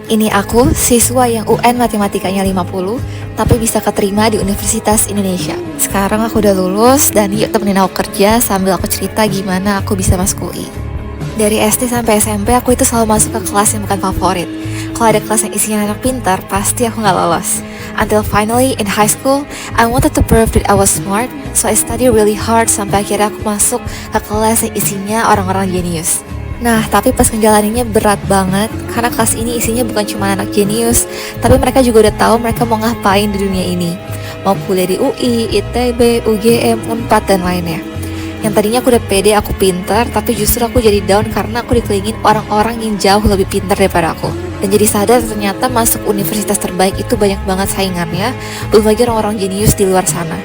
Ini aku, siswa yang UN matematikanya 50, tapi bisa keterima di Universitas Indonesia. Sekarang aku udah lulus, dan yuk temenin aku kerja sambil aku cerita gimana aku bisa masuk UI. Dari SD sampai SMP, aku itu selalu masuk ke kelas yang bukan favorit. Kalau ada kelas yang isinya anak pintar, pasti aku nggak lolos. Until finally, in high school, I wanted to prove that I was smart, so I study really hard sampai akhirnya aku masuk ke kelas yang isinya orang-orang jenius. Nah, tapi pas ngejalaninnya berat banget, karena kelas ini isinya bukan cuma anak jenius, tapi mereka juga udah tahu mereka mau ngapain di dunia ini. Mau kuliah di UI, ITB, UGM, Unpad, dan lainnya. Yang tadinya aku udah pede, aku pintar, tapi justru aku jadi down karena aku dikelilingin orang-orang yang jauh lebih pintar daripada aku. Dan jadi sadar ternyata masuk universitas terbaik itu banyak banget saingannya, belum lagi orang-orang jenius di luar sana.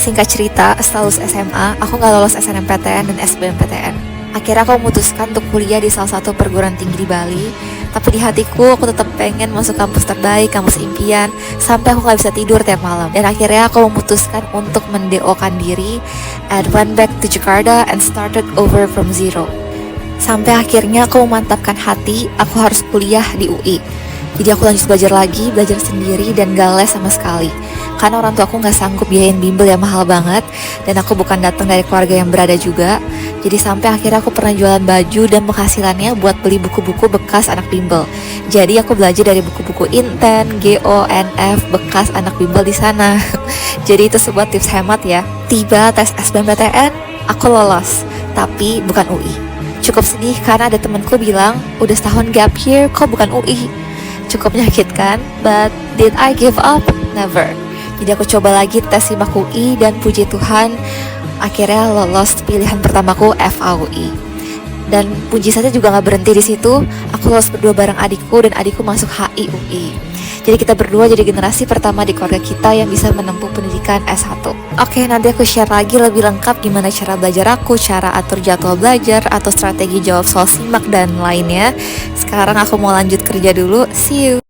Singkat cerita, setelah lulus SMA, aku gak lolos SNMPTN dan SBMPTN. Akhirnya aku memutuskan untuk kuliah di salah satu perguruan tinggi di Bali. Tapi di hatiku aku tetap pengen masuk kampus terbaik, kampus impian, sampai aku gak bisa tidur tiap malam. Dan akhirnya aku memutuskan untuk mendeokan diri and went back to Jakarta and started over from zero. Sampai akhirnya aku memantapkan hati, aku harus kuliah di UI. Jadi aku lanjut belajar lagi, belajar sendiri dan gak les sama sekali. Karena orang tua aku gak sanggup biayain bimbel yang mahal banget, dan aku bukan datang dari keluarga yang berada juga. Jadi sampai akhirnya aku pernah jualan baju dan penghasilannya buat beli buku-buku bekas anak bimbel. Jadi aku belajar dari buku-buku Inten, GO, NF, bekas anak bimbel di sana. Jadi itu sebuah tips hemat ya. Tiba tes SBMPTN, aku lolos, tapi bukan UI. Cukup sedih karena ada temenku bilang, udah setahun gap year kok bukan UI. Cukup menyakitkan, but did I give up? Never. Jadi aku coba lagi tes SIMAK UI dan puji Tuhan akhirnya lolos pilihan pertamaku FAUI. Dan puji saja juga gak berhenti di situ. Aku lolos berdua bareng adikku dan adikku masuk HI UI. Jadi kita berdua jadi generasi pertama di keluarga kita yang bisa menempuh pendidikan S1. Oke, nanti aku share lagi lebih lengkap gimana cara belajar aku, cara atur jadwal belajar, atau strategi jawab soal SIMAK dan lainnya. Sekarang aku mau lanjut kerja dulu. See you.